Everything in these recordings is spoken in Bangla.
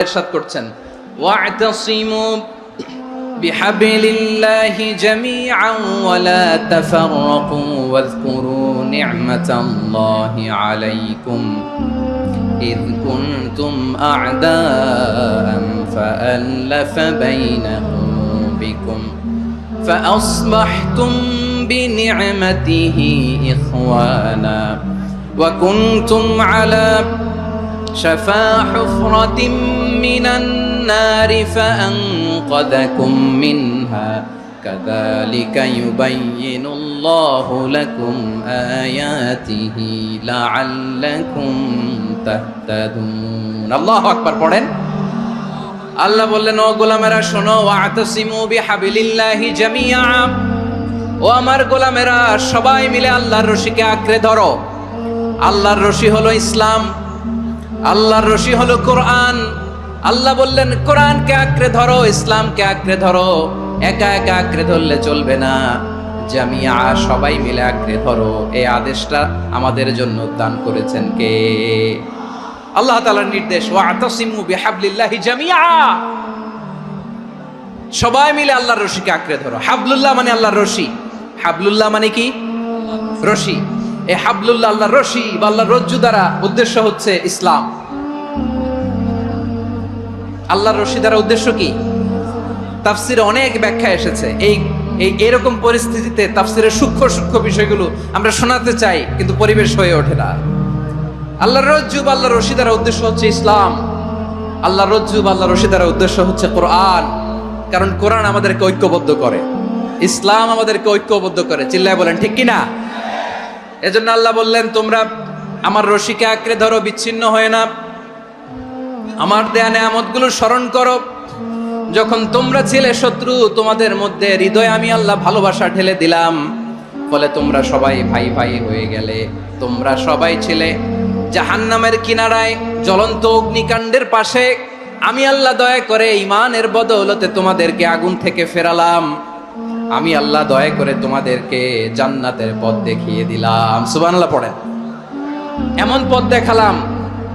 ইরশাদ করছেন ওয়া'তাসিমু বিহাবলিল্লাহি জামিআন ওয়া লা তাফাররাকু ওয়াযকুরু নি'মাতাল্লাহি আলাইকুম إذ كنتم أعداء فألف بين قلوبكم فأصبحتم بنعمته إخوانا وكنتم على شفا حفرة من النار فأنقذكم منها كذلك يبين الله لكم آياته لعلكم تهتدون الله أكبر পড়েন আল্লাহ বললেন ও গোলামেরা শোনো ওয়া'তাসিমু বিহাবলিল্লাহি জামিআ ও আমার গোলামেরা সবাই মিলে আল্লাহর রশিকে আঁকড়ে ধরো। আল্লাহর রশি হলো ইসলাম, আল্লাহর রশি হলো কোরআন। আল্লাহ বললেন কোরআনকে আঁকড়ে ধরো, ইসলামকে আঁকড়ে ধরো। একা একা আঁকড়ে ধরলে চলবে না, জামিয়া সবাই মিলে আঁকড়ে ধরো। এই আদেশটা আমাদের জন্য দান করেছেন কে? আল্লাহ তাআলার নির্দেশ ওয়া'তাসিমু বিহাবলিল্লাহি জামিআ, সবাই মিলে আল্লাহর রশিকে আঁকড়ে ধরো। হাবলুল্লাহ মানে আল্লাহর রশি, হাবলুল্লাহ মানে কি? রশি। এই হাবলুল্লাহ আল্লাহর রশি বা আল্লাহর রজ্জু দ্বারা উদ্দেশ্য হচ্ছে ইসলাম। আল্লাহর রশি দ্বারা উদ্দেশ্য কি? তাফসিরে অনেক ব্যাখ্যা এসেছে। এরকম পরিস্থিতিতে তাফসিরের সূক্ষ্ম সূক্ষ্ম বিষয়গুলো আমরা শোনাতে চাই, কিন্তু পরিবেশ হয়ে ওঠে না। আল্লাহর রজ্জু বা আল্লাহর রশি দ্বারা উদ্দেশ্য হচ্ছে ইসলাম। আল্লাহর রজ্জু বা আল্লাহর রশি দ্বারা উদ্দেশ্য হচ্ছে কোরআন, কারণ কোরআন আমাদেরকে ঐক্যবদ্ধ করে, ইসলাম আমাদেরকে ঐক্যবদ্ধ করে। চিল্লায় বলেন ঠিক কিনা? এজন্য আল্লাহ বললেন তোমরা আমার রশিকে আঁকড়ে ধরো, বিচ্ছিন্ন হয়ে না। আমার দেয়া নেয়ামতগুলো স্মরণ করো। যখন তোমরা ছিলে শত্রু, তোমাদের মধ্যে হৃদয়ে আমি আল্লাহ ভালোবাসা ঢেলে দিলাম, ফলে তোমরা সবাই ভাই ভাই হয়ে গেলে। তোমরা সবাই ছিলে জাহান্নামের কিনারায়, জ্বলন্ত অগ্নিকাণ্ডের পাশে। আমি আল্লাহ দয়া করে ঈমানের বদৌলতে তোমাদেরকে আগুন থেকে ফেরালাম। আমি আল্লাহ দয়া করে তোমাদেরকে জান্নাতের পথ দেখিয়ে দিলাম। সুবহানাল্লাহ পড়েন। এমন পথ দেখালাম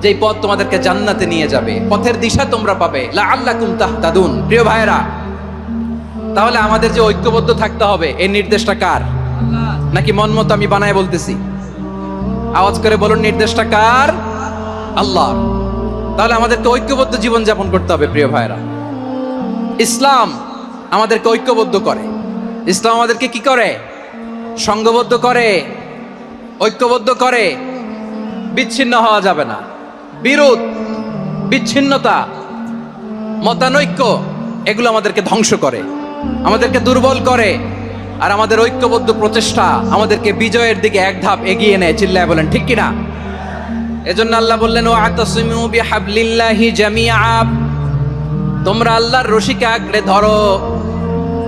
যেই পথ তোমাদেরকে জান্নাতে নিয়ে যাবে, পথের দিশা তোমরা পাবে। লাআল্লাকুম তাহতাদুন। প্রিয় ভাইরা, তাহলে আমাদের যে ঐক্যবদ্ধ থাকতে হবে, এই নির্দেশটা কার? নাকি মন মতো আমি বানায় বলতেছি? আওয়াজ করে বলুন, নির্দেশটা কার? আল্লাহ। তাহলে আমাদেরকে ঐক্যবদ্ধ জীবন যাপন করতে হবে। প্রিয় ভাইরা, ইসলাম আমাদেরকে ঐক্যবদ্ধ করে। ইসলাম আমাদেরকে কি করে? সংঘবদ্ধ করে, ঐক্যবদ্ধ করে। বিচ্ছিন্ন হওয়া যাবে না। বিরোধ, বিচ্ছিন্নতা, মতানৈক্য এগুলো আমাদেরকে ধ্বংস করে, আমাদেরকে দুর্বল করে। আর আমাদের ঐক্যবদ্ধ প্রচেষ্টা আমাদেরকে বিজয়ের দিকে এক ধাপ এগিয়ে নেয়। চিল্লায় বলেন ঠিক কিনা? এজন্য আল্লাহ বললেন ওয়া'তাসিমু বিহাবলিল্লাহি জামিআ, তোমরা আল্লাহর রশিকে আঁকড়ে ধরো,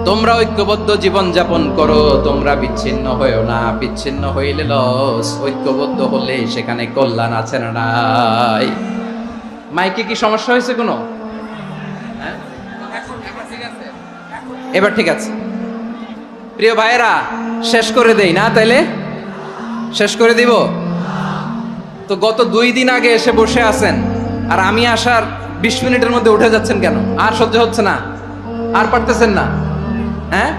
তোমরা ঐক্যবদ্ধ জীবন যাপন করো, তোমরা বিচ্ছিন্ন হয়েও না। বিচ্ছিন্ন হইলে লস, ঐক্যবদ্ধ হলে সেখানে কল্যাণ আছে না নাই? মাইকে কি সমস্যা হয়েছে কোনো? এবার ঠিক আছে। প্রিয় ভাইয়েরা, শেষ করে দেই না? তাইলে শেষ করে দিব তো। গত 2 দিন আগে এসে বসে আছেন, আর আমি আসার 20 মিনিটের মধ্যে উঠে যাচ্ছেন কেন? আর সহ্য হচ্ছে না? আর পারতেছেন না? হ্যাঁ,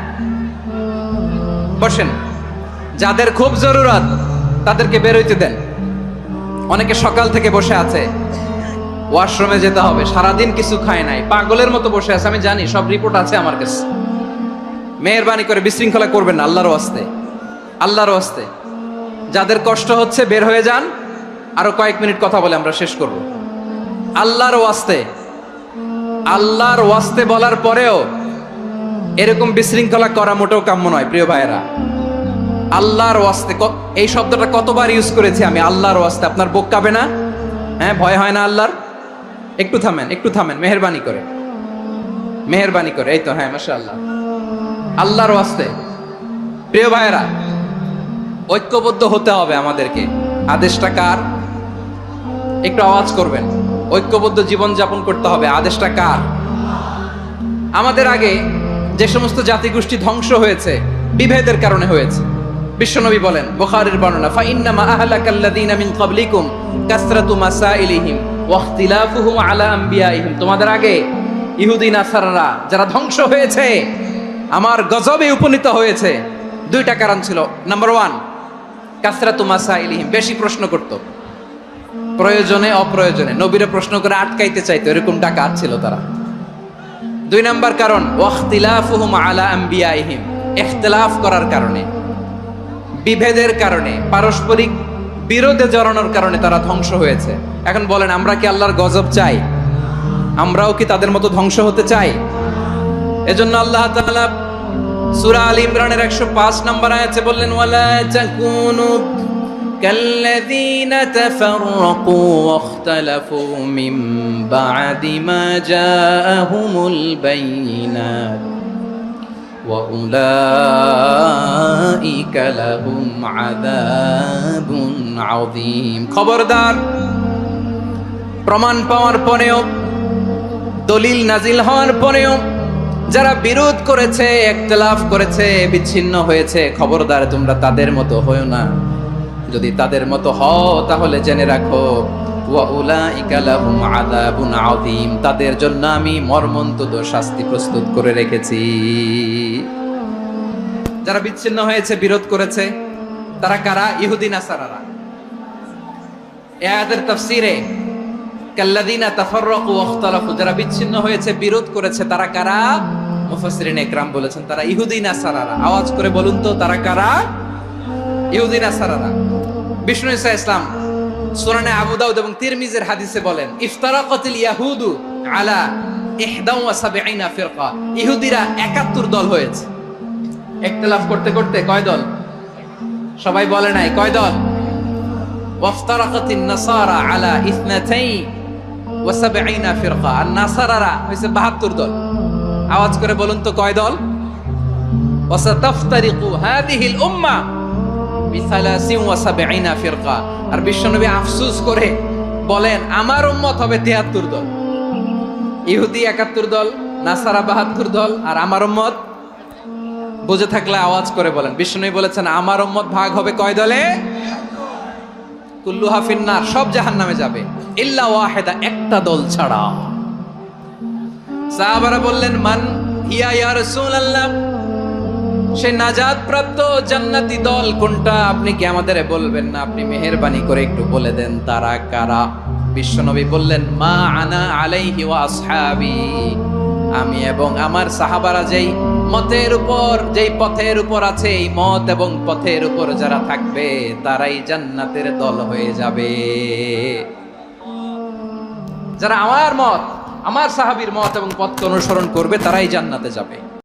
বসেন। যাদের খুব জরুরত তাদেরকে বের হইতে দেন। অনেকে সকাল থেকে বসে আছে, ওয়াশরুমে যেতে হবে, সারাদিন কিছু খায় নাই, পাগলের মতো বসে আছে। আমি জানি, সব রিপোর্ট আছে আমার কাছে। মেহেরবানি করে বিশৃঙ্খলা করবেন না, আল্লাহর ওয়াস্তে, আল্লাহর ওয়াস্তে। যাদের কষ্ট হচ্ছে বের হয়ে যান। আরো কয়েক মিনিট কথা বলে আমরা শেষ করব। আল্লাহর ওয়াস্তে, আল্লাহর ওয়াস্তে বলার পরেও এরকম বিশৃঙ্খলা করা মোটেও কাম্য নয়। প্রিয় ভাইয়েরা, আল্লাহর ওয়াস্তে, এই শব্দটা কতবার ইউজ করেছি আমি, আল্লাহর ওয়াস্তে। আপনার বুক কাঁপে না? হ্যাঁ, ভয় হয় না আল্লাহর? একটু থামেন, একটু থামেন, মেহেরবানি করে, মেহেরবানি করে। এই তো, হ্যাঁ, মাশাআল্লাহ। আল্লাহর ওয়াস্তে প্রিয় ভাইয়েরা, ঐক্যবদ্ধ হতে হবে আমাদেরকে। আদেশটা কার? একটু আওয়াজ করবেন। ঐক্যবদ্ধ জীবন যাপন করতে হবে। আদেশটা কার? আমাদের আগে যে সমস্ত জাতিগোষ্ঠী ধ্বংস হয়েছে, বিভেদের কারণে হয়েছে। বিশ্বনবী বলেন, বুখারীর বর্ণনা, ফা ইন্নামা আহলাকাল্লাযীনা মিন ক্বাবলিকুম কাসরাতু মাসাইলিহিম ওয়াখতিলাফুহুম আলা আম্বিয়াইহিম, তোমাদের আগে ইহুদি নাসারারা যারা ধ্বংস হয়েছে, আমার গজবে উপনীত হয়েছে, দুইটা কারণ ছিল। নাম্বার 1, কাসরাতু মাসাইলিহিম, বেশি প্রশ্ন করত, প্রয়োজনে অপ্রয়োজনে নবীরে প্রশ্ন করে আটকাইতে চাইতো, এরকম ডাকাত ছিল তারা। 2 নাম্বার কারণ ওয়াখতিলাফুহুম আলা আম্বিয়াইহিম, ইখতিলাফ করার কারণে, বিভেদের কারণে, পারস্পরিক বিরোধে জড়ানোর কারণে তারা ধ্বংস হয়েছে। এখন বলেন, আমরা কি আল্লাহর গজব চাই? আমরাও কি তাদের মতো ধ্বংস হতে চাই? এজন্য আল্লাহ তাআলা সূরা আল ইমরানের 105 নম্বর আয়াতে বললেন, ওয়ালা তাকুনু কাল্লাযীনা তাফাররাকু ওয়াখতালাফু মিন বা'দি মা জাআহুমুল বাইয়িনাত ওয়া উলাইকা লাহুম আযাবুন আযীম। খবরদার, প্রমাণ পাওয়ার পরেও, দলিল নাজিল হওয়ার পরেও যারা বিরোধ করেছে, ইখতিলাফ করেছে, বিচ্ছিন্ন হয়েছে, খবরদার তোমরা তাদের মতো হয়ো না। যদি তাদের মতো হও তাহলে জেনে রাখো, ওয়া উলাইকা লাহুম আযাবুন আযীম, তাদের জন্য আমি মর্মন্তুদ শাস্তি প্রস্তুত করে রেখেছি। যারা বিচ্ছিন্ন হয়েছে, বিরোধ করেছে, তারা কারা? ইহুদি নাসারারা। এই আয়াতের তাফসীরে কাল্লাযীনা তাফাররাকু ওয়াখতালাফু, যারা বিচ্ছিন্ন হয়েছে, বিরোধ করেছে, তারা কারা? মুফাসসিরিন ইকরাম বলেছেন তারা ইহুদি নাসারারা। আওয়াজ করে বলুন তো, তারা কারা? ইহুদি নাসারারা। বিষ্ণু ঈসা ইসলাম সুনানে আবু দাউদ এবং তিরমিজির হাদিসে বলেন, ইফতারাকাতিল ইয়াহুদু আলা 71 ফিরকা, ইহুদিরা 71 দল হয়েছে। ইখতিলাফ করতে করতে কয় দল? সবাই বলে নাই, কয় দল? ওয়াফতারাকাতিন নাসারা আলা 72 ফিরকা, আর নাসারারা হইছে 72 দল। আওয়াজ করে বলুন তো, কয় দল? ওয়াসাতাফতারিকু হাদিহিল উম্মাহ বি73 ফিরকা। আর বিশ্বনবী আফসোস করে বলেন, আমার উম্মত হবে 73 দল। ইহুদি 71 দল, নাসারা 72 দল, আর আমার উম্মত, বুঝে থাকলে আওয়াজ করে বলেন। বিশ্বনবী বলেছেন, আমার উম্মত ভাগ হবে কয় দলে? কুল্লুহা ফিন্নার, সব জাহান্নামে যাবে, ইল্লা ওয়াহিদা, একটা দল ছাড়া। সাহাবারা বললেন, মান হিয়া ইয়া রাসূলুল্লাহ, সেই নাজাত প্রাপ্ত জান্নাতি দল কোনটা? আপনি কি আমাদের বলবেন না? আপনি মেহেরবানি করে একটু বলে দেন তারা কারা। বিশ্বনবী বললেন, মা আনা আলাইহি ওয়া আসহাবি, আমি এবং আমার সাহাবারা যেই মতের উপর, যেই পথের উপর আছে, এই মত এবং পথের উপর যারা থাকবে তারাই জান্নাতের দল হয়ে যাবে। যারা আমার মত, আমার সাহাবীর মত এবং পথকে অনুসরণ করবে, তারাই জান্নাতে যাবে।